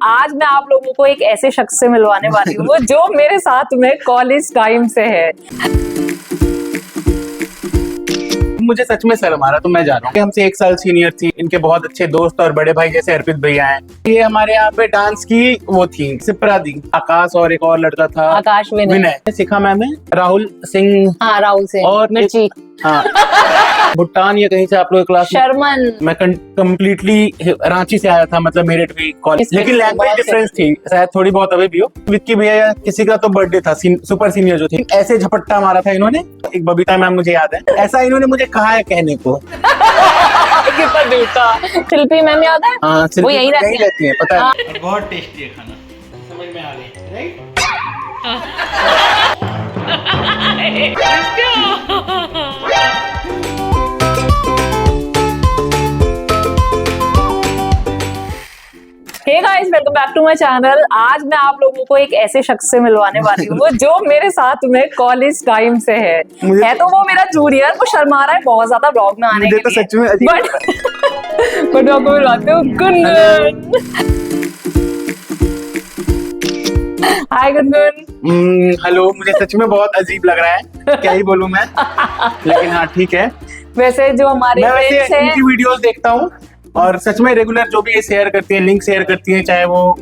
आज मैं आप लोगों को एक ऐसे शख्स से मिलवाने वाली हूँ जो मेरे साथ में कॉलेज टाइम से है। मुझे सच में शर्म आ रहा तो मैं जा रहा हूँ। हमसे 1 साल सीनियर थी, इनके बहुत अच्छे दोस्त और बड़े भाई जैसे अर्पित भैया हैं। ये हमारे यहाँ पे डांस की वो थी सिप्रा दी, आकाश और एक और लड़का था आकाश विनय सिखा मैम है, राहुल सिंह, हाँ राहुल सिंह और मिर्ची, हाँ भुट्टान या कहीं से आप लोग क्लास शर्मन। मैं कम्प्लीटली रांची से आया था, मतलब मेरठ भी कॉलेज, लेकिन लैंग्वेज डिफरेंस थी शायद थोड़ी बहुत अभी भी हो। विक्की भैया किसी का तो बर्थडे था, सुपर सीनियर जो थी, ऐसे झपट्टा मारा था इन्होंने। एक बबीता मैम मुझे याद है, ऐसा इन्होंने मुझे कहा है कहने को। कितना झूठा। शिल्पी मैम याद है? हाँ वो यहीं रहती है, पता हाँ। है। बहुत टेस्टी है खाना, समझ में आ गई right. Hey guys, welcome back to my channel. आज मैं आप लोगों को एक ऐसे शख्स से मिलवाने वाली हूँ जो मेरे साथ में कॉलेज टाइम से है तो वो मेरा जूनियर। वो शर्मा रहा है बहुत ज्यादा ब्लॉग में आने के तो सच में बट मैं आपको मिलवाती हूँ गुनगुन। हाय गुनगुन। हेलो, मुझे सच में बहुत अजीब लग रहा है, क्या ही बोलूं मैं, लेकिन हाँ ठीक है। वैसे जो हमारे मैं वैसे इनकी वीडियोस देखता हूँ और सच में रेगुलर जो भी ये शेयर करती है, लिंक शेयर करती है, चाहे वो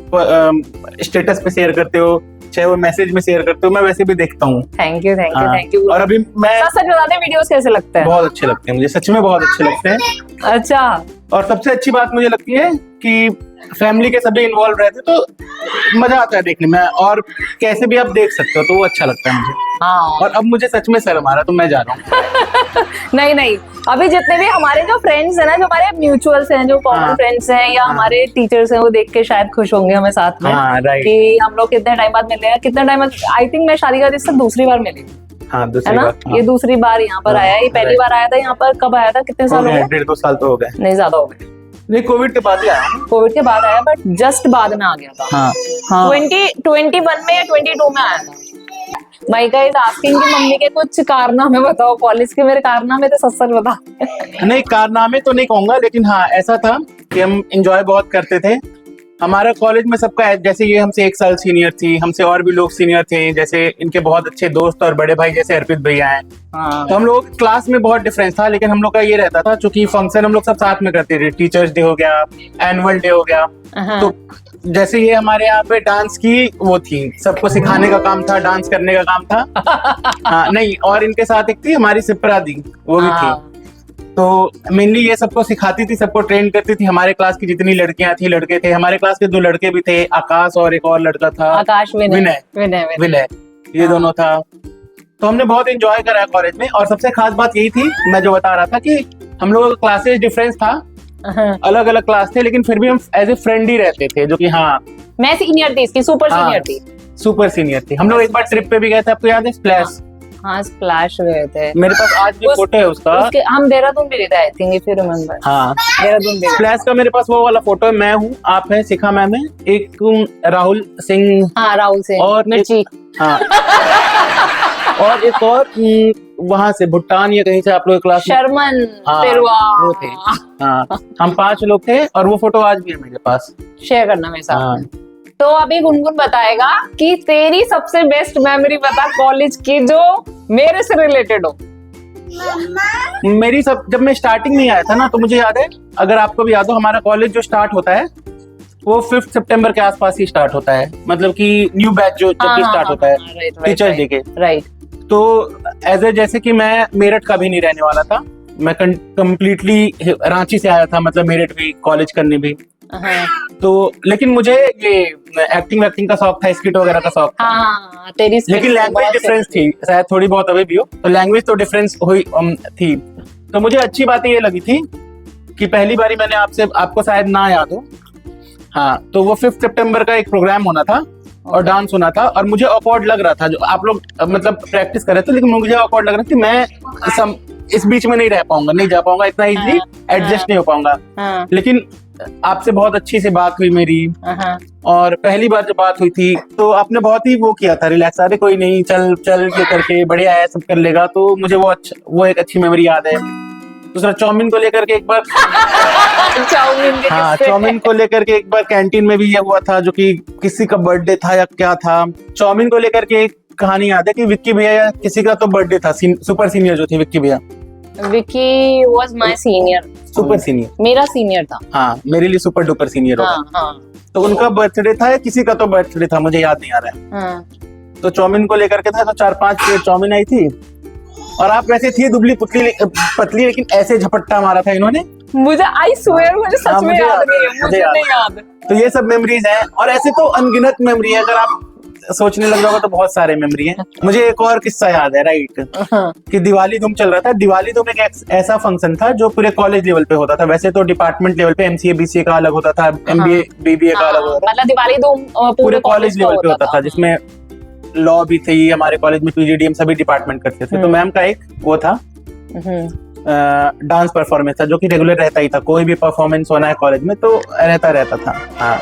स्टेटस पे शेयर करते हो, चाहे वो मैसेज में शेयर करते हो, मैं वैसे भी देखता हूँ। Thank you thank you thank you. और अभी मैं सच बता दें, वीडियोस कैसे लगते हैं? बहुत अच्छे लगते हैं मुझे, सच में बहुत अच्छे लगते हैं। अच्छा, और सबसे अच्छी बात मुझे लगती है कि फैमिली के सभी इन्वॉल्व रहते तो मजा आता है देखने में, और कैसे भी आप देख सकते हो तो वो अच्छा लगता है मुझे। हाँ। और अब मुझे सच में शर्म आ रहा तो मैं जा रहा हूँ। नहीं नहीं, अभी जितने भी हमारे जो फ्रेंड्स हैं ना, जो हमारे म्यूचुअल्स हैं, जो कॉमन फ्रेंड्स हैं या हमारे टीचर्स हैं, वो देख के शायद खुश होंगे हमें साथ में कि हम लोग कितने टाइम बाद मिले हैं। कितने टाइम बाद, आई थिंक मैं शादी का इससे दूसरी बार मिली, हाँ दूसरी है ना? बार, ये दूसरी बार यहाँ पर आया है। ये पहली बार आया था यहाँ पर, कब आया था? कितने साल हो गए? 1.5-2 साल तो हो गए, नहीं ज्यादा हो गए। नहीं कोविड के बाद ही आया। कोविड के बाद आया, बट जस्ट बाद में आ गया था। हाँ हाँ 2021 में या 22 में आया था। भाई गाइस आस्किंग कि मम्मी के कुछ कारनामे बताओ कॉलेज के। मेरे कारनामे तो सच बता। नहीं कारनामे तो नहीं कहूंगा, लेकिन हाँ ऐसा था कि हम एंजॉय बहुत करते थे। हमारा कॉलेज में सबका, जैसे ये हमसे 1 साल सीनियर थी, हमसे और भी लोग सीनियर थे, जैसे इनके बहुत अच्छे दोस्त और बड़े भाई जैसे अर्पित भैया हैं। तो हम लोग क्लास में बहुत डिफरेंस था, लेकिन हम लोग का ये रहता था, चूंकि फंक्शन हम लोग सब साथ में करते थे। टीचर्स डे हो गया, एनुअल डे हो गया, तो जैसे ये हमारे यहाँ पे डांस की वो थी, सबको सिखाने का काम था, डांस करने का काम था। हाँ नहीं, और इनके साथ एक थी हमारी सिप्रा दी, वो भी थी। तो मेनली ये सबको सिखाती थी, सबको ट्रेन करती थी। हमारे क्लास की जितनी लड़कियां थी, लड़के थे, हमारे क्लास के 2 लड़के भी थे, आकाश और एक और लड़का था आकाश विनय, ये दोनों था। तो हमने बहुत एंजॉय करा कॉलेज में। और सबसे खास बात यही थी, मैं जो बता रहा था कि हम लोगों का क्लासेस डिफरेंस था, अलग अलग क्लास थे, लेकिन फिर भी हम एज ए फ्रेंड ही रहते थे। जो कि हाँ, मैं सीनियर थी, इसकी सुपर सीनियर थी, सुपर सीनियर थी। हम लोग एक बार ट्रिप पे भी गए थे, आपको याद है? स्प्लैश। हाँ स्प्लैश गए थे। मेरे पास आज भी फोटो है उसका। हम देहरादून भी गए, I think, if you remember. हाँ देहरादून भी। स्प्लैश का मेरे पास वो वाला फोटो है, मैं हूँ, आप है, शिखा मैम है, एक राहुल सिंह, हाँ राहुल सिंह और मिर्ची, हाँ और एक और वहां से भुट्टान या कहीं से आप लोग क्लास, शर्मन, वो थे। हाँ हम 5 लोग थे, और वो फोटो आज भी है मेरे पास, शेयर करना मेरे साथ। तो अभी गुनगुन बताएगा कि तेरी सबसे बेस्ट मेमोरी बता कॉलेज की, जो मेरे से रिलेटेड हो। मेरी जब मैं स्टार्टिंग में आया था ना, तो मुझे याद है, अगर आपको भी याद हो, हमारा कॉलेज जो स्टार्ट होता है वो 5 सितंबर के आसपास ही स्टार्ट होता है, मतलब कि न्यू बैच जो जब भी स्टार्ट होता है टीचर्स डे के। राइट। तो जैसे कि मैं मेरठ का भी नहीं रहने वाला था, मैं कम्प्लीटली रांची से आया था, मतलब मेरठ भी कॉलेज करने भी। तो लेकिन मुझे ये एक्टिंग का शौक था, स्किट वगैरह का शौक था। लेकिन लैंग्वेज डिफरेंस थी, शायद थोड़ी बहुत अभी भी हो, तो लैंग्वेज तो डिफरेंस हुई थी। तो मुझे अच्छी बात ये लगी थी कि पहली बारी मैंने आपको शायद ना याद हो, हाँ, तो वो 5 सितंबर का एक प्रोग्राम होना था और डांस होना था, और मुझे ऑकवर्ड लग रहा था, जो आप लोग मतलब प्रैक्टिस कर रहे थे, लेकिन मुझे ऑकवर्ड लग रहा था कि मैं इस बीच में नहीं रह पाऊंगा, नहीं जा पाऊंगा, इतना इजीली एडजस्ट नहीं हो पाऊंगा। लेकिन आपसे बहुत अच्छी से बात हुई मेरी, और पहली बार जब बात हुई थी तो आपने बहुत ही वो किया था, रिलैक्स, अरे कोई नहीं, चल चल ये करके बढ़िया है, सब कर लेगा। तो मुझे वो एक अच्छी मेमोरी याद है। दूसरा चाउमीन को लेकर के एक बार चाउमीन के हाँ किस्से। चाउमीन को लेकर के एक बार कैंटीन में भी ये हुआ था, जो कि किसी का बर्थडे था या क्या था। चाउमीन को लेकर के एक कहानी याद है कि विक्की भैया या किसी का तो बर्थडे था, सुपर सीनियर जो थे विक्की भैया, Vicky was my senior, super senior, मेरा सीनियर था। हाँ मेरे लिए सुपर डुपर सीनियर होगा। हाँ हाँ तो उनका बर्थडे था या किसी का तो बर्थडे था, मुझे याद नहीं आ रहा है। हाँ। तो चाउमीन को लेकर के था, तो 4-5 प्लेट चाउमीन आई थी और आप वैसे थी दुबली पतली, लेकिन ऐसे झपट्टा मारा था इन्होंने। मुझे आई स्वेयर मुझे सच हाँ, में मुझे याद याद नहीं है, है, मुझे मुझे याद नहीं है। याद। तो ये सब मेमोरीज हैं, और ऐसे तो अनगिनत मेमोरी है, अगर आप सोचने लग जाओगे तो बहुत सारे मेमोरी हैं। मुझे एक और किस्सा याद है, राइट, हाँ। कि दिवाली धूम चल रहा था। दिवाली धूम एक ऐसा फंक्शन था जो पूरे कॉलेज लेवल पे होता था। वैसे तो डिपार्टमेंट लेवल पे एमसीए बीसीए का अलग होता था, एमबीए बीबीए का अलग होता था, मतलब दिवाली तो पूरे कॉलेज लेवल पे होता था, जिसमें लॉ भी थी हमारे कॉलेज में, पीजीडीएम सभी डिपार्टमेंट करते थे। तो मैम का एक वो था डांस परफॉर्मेंस था, जो कि रेगुलर रहता ही था। कोई भी परफॉर्मेंस होना है कॉलेज में तो रहता था। हाँ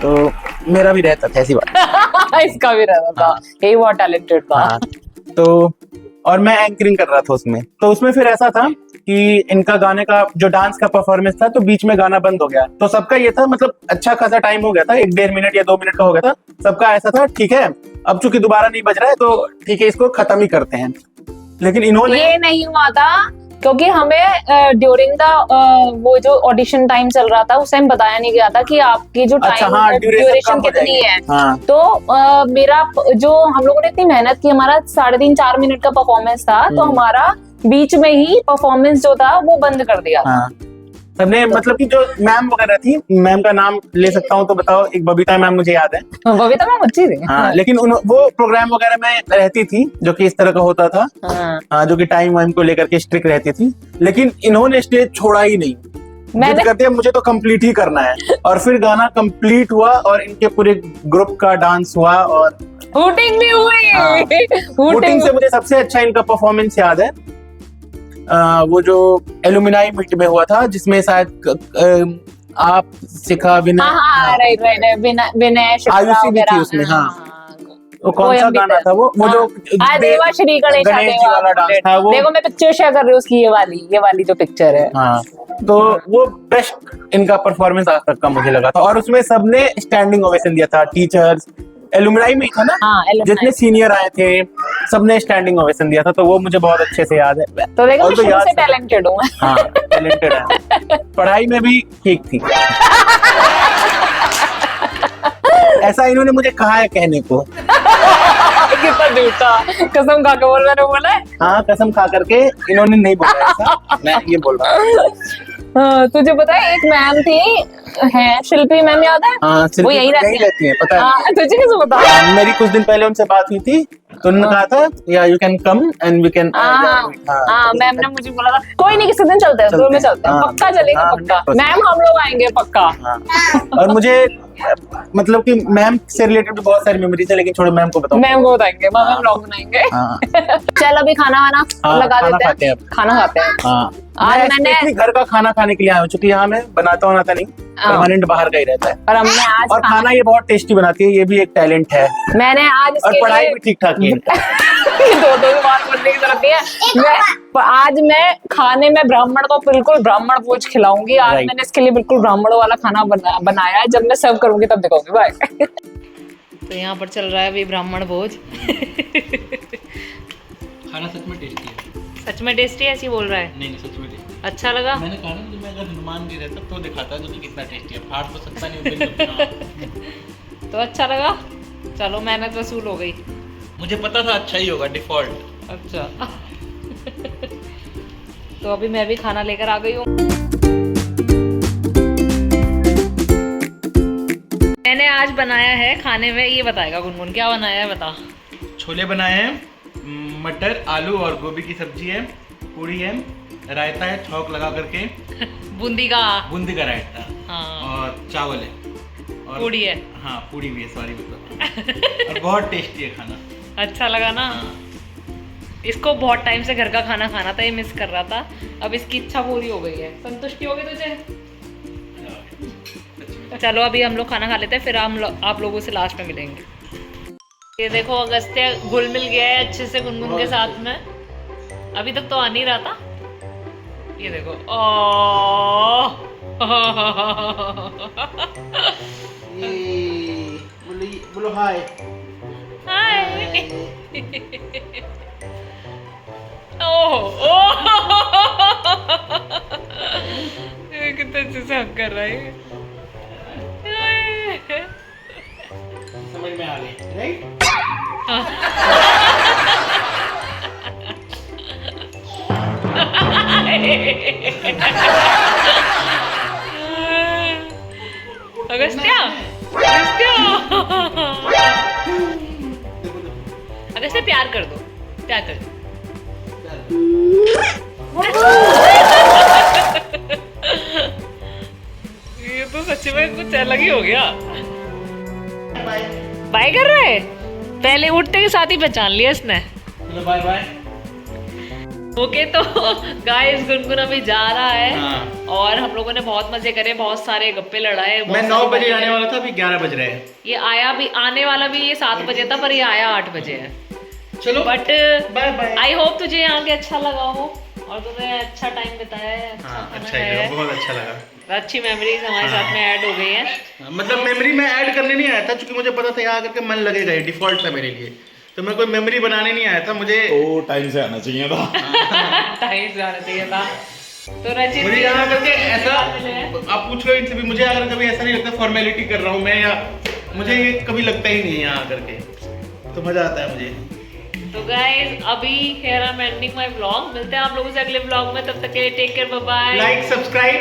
तो मेरा भी रहता था, ऐसी बात। इसका भी रहता था, ये बहुत टैलेंटेड था। हाँ, तो और मैं एंकरिंग कर रहा था उसमें। तो उसमें फिर ऐसा था कि इनका गाने का जो डांस का परफॉर्मेंस था, तो बीच में गाना बंद हो गया। तो सबका ये था, मतलब अच्छा खासा टाइम हो गया था, 1-1.5 मिनट या 2 मिनट का हो गया था। सबका ऐसा था, ठीक है अब चूंकि दोबारा नहीं बज रहा है तो ठीक है इसको खत्म ही करते हैं। लेकिन इन्होंने ये नहीं हुआ था क्योंकि हमें ड्यूरिंग द वो जो ऑडिशन टाइम चल रहा था उस टाइम बताया नहीं गया था कि आपकी जो अच्छा, टाइम हाँ, ड्यूरेशन कितनी है। हाँ। तो मेरा जो हम लोगों ने इतनी मेहनत की, हमारा 3.5-4 मिनट का परफॉर्मेंस था, तो हमारा बीच में ही परफॉर्मेंस जो था वो बंद कर दिया। हाँ सबने, मतलब कि जो मैम वगैरह थी, मैम का नाम ले सकता हूँ तो बताओ, एक बबीता मैम मुझे याद है। बबीता मैम अच्छी थी। हाँ लेकिन वो प्रोग्राम वगैरह में रहती थी जो कि इस तरह का होता था। हाँ जो कि टाइम वाइम को लेकर के स्ट्रिक्ट रहती थी, लेकिन इन्होंने स्टेज छोड़ा ही नहीं। जिद करते हैं मुझे तो कंप्लीट ही करना है, और फिर गाना कंप्लीट हुआ और इनके पूरे ग्रुप का डांस हुआ और हूटिंग भी हुई। हूटिंग से मुझे सबसे अच्छा इनका परफॉर्मेंस याद है, वो जो एलुमिनाई मीट में हुआ था, जिसमें शायद आप सिखा विनय, विनय आयुषी भी थी उसमें। हाँ वो कौन सा गाना था वो जो देवा श्री गणेश जी वाला डांस था वो। देखो मैं पिक्चर शेयर कर रही हूँ उसकी, ये वाली जो पिक्चर है। हाँ तो वो बेस्ट इनका परफॉर्मेंस आज तक का मुझे लगा था, और उसमें सबने स्टैंडिंग ओवेशन दिया था। टीचर्स एलुमनाई में था ना, जितने सीनियर आए थे सबने स्टैंडिंग ओवेशन दिया था, तो वो मुझे बहुत अच्छे से याद है। तो देखो मैं शुरू से टैलेंटेड हूँ। हाँ टैलेंटेड है, पढ़ाई में भी ठीक थी। ऐसा इन्होंने मुझे कहा है कहने को। कितना झूठा, कसम खा के बोल, मैंने बोला है। हाँ कसम खा करके इन्होंने नहीं बोला ऐसा, मैं ये बोल रहा हूँ। तुझे पता है एक मैम थी, है शिल्पी मैम, याद है? हाँ, वो यही रहती है, पता है। तुझे कैसे पता? मेरी कुछ दिन पहले उनसे बात हुई थी, तो उन्होंने कहा था या you can come and we can. Ma'am ने मुझे बोला था कोई नहीं किसी दिन चलते हैं, दूर में चलते हैं, पक्का चलेंगे, पक्का मैम हम लोग आएंगे पक्का। और मुझे मतलब कि मैम से रिलेटेड बहुत सारी मेमोरीज है, लेकिन छोड़ो मैम को बताओ। मैम को बताएंगे, मैम व्लॉग बनाएंगे। चल अभी खाना वाना लगा देते हैं, खाना खाते हैं। आज मैंने घर का खाना खाने के लिए आया हूँ, क्योंकि यहाँ मैं बनाता नहीं, परमानेंट बाहर का ही रहता है। और हमने आज और खाना ये बहुत टेस्टी बनाती है, ये भी एक टैलेंट है। मैंने आज और पढ़ाई भी ठीक ठाक है। दो बार बोलने की जरूरत नहीं है। आज मैं खाने में ब्राह्मण को बिल्कुल ब्राह्मण भोज खिलाऊंगी। आज मैंने इसके लिए बिल्कुल ब्राह्मण वाला खाना बनाया है, जब मैं सर्व करूंगी तब देखोगे। बाय। तो यहाँ पर चल रहा है अभी ब्राह्मण भोज। खाना सच में टेस्टी है। सच में टेस्टी है, ऐसी बोल रहा है? नहीं सच में टेस्टी। अच्छा लगा? मैंने कहा ना, मैं अगर हनुमान जी रहता तो दिखाता जो कितना टेस्टी है। फाड़ तो सकता नहीं। तो अच्छा लगा, चलो मेहनत वसूल हो गई। मुझे पता था अच्छा ही होगा डिफॉल्ट। अच्छा। तो अभी मैं भी खाना लेकर आ गई हूँ। मैंने आज बनाया है खाने में, ये बताएगा गुनगुन क्या बनाया है, बता। छोले बनाए हैं, मटर आलू और गोभी की सब्जी है, पूरी है, रायता है छौंक लगा करके, बूंदी का रायता। हाँ। और चावल है और पूड़ी है। हाँ पूड़ी भी है, सॉरी मतलब। और बहुत टेस्टी है खाना। अच्छा लगा ना? हाँ। इसको बहुत टाइम से घर का खाना खाना था, ये मिस कर रहा था। अब इसकी इच्छा पूरी हो गई है। संतुष्टि होगी तुझे? चलो अभी हम लोग खाना खा लेते हैं, फिर आप लोगों से लास्ट में मिलेंगे। ये देखो अगस्त्य घुल मिल गया है अच्छे से गुनगुन के साथ में। अभी तक तो आ नहीं रहा था, ये देखो ओ बोलो हाय हाय ओह ये कितना अच्छे से हक कर रहा है। समझ में आ गई राइट। अगस्त्या अगस्त्या प्यार कर दो, प्यार कर दो। ये तो सच्ची में कुछ अलग ही हो गया। बाय कर रहा है, पहले उठते के साथ ही पहचान लिया इसने। Bye bye. ओके तो गाइस गुनगुन अभी जा रहा है। हाँ। और हम लोगों ने बहुत मजे करे, बहुत सारे गप्पे लड़ाए। मैं 9 बजे आने वाला था, अभी 11 बज रहे हैं। ये आया भी, आने वाला भी ये 7 बजे था, पर ये आया 8 बजे है। चलो but bye bye. I hope तुझे यहाँ के अच्छा लगा हो और तूने अच्छा टाइम बिताया है। अच्छा ही लगा, बहुत अच्छा लगा। अच्छी मेमोरीज हमारे साथ में ऐड हो गई है। मतलब मेमोरी में ऐड करने नहीं आया था, क्योंकि मुझे पता था यहाँ करके मन लगेगा, ये डिफॉल्ट था मेरे लिए। तो मैं कोई मेमोरी बनाने नहीं आया था, मुझे तो टाइम से आना चाहिए था। टाइम से आना चाहिए था। तो रचित मुझे यहाँ करके ऐसा, आप पूछ रहे हो इनसे भी, मुझे अगर कभी ऐसा नहीं लगता फॉर्मेलिटी कर रहा हूँ मैं, या मुझे ये कभी लगता ही नहीं है यहाँ करके, तो मजा आता है मुझे। तो गाइस अभी here I am ending my vlog. मिलते हैं आप लोगों से अगले व्लॉग में, तब तक के लिए take care, bye bye. Like subscribe,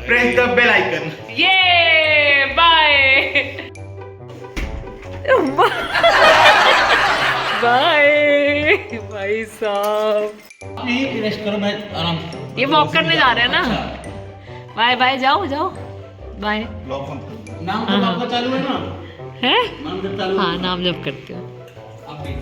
press the bell icon. ये बाय बाय भाई साहब। यही रेस्ट करो, मैं आराम से। ये वॉक करने जा रहे हैं ना। बाय बाय, जाओ जाओ बाय। नाम तो आपका चालू है ना? है नाम जब चालू हाँ, नाम जब करती हूँ। आप भी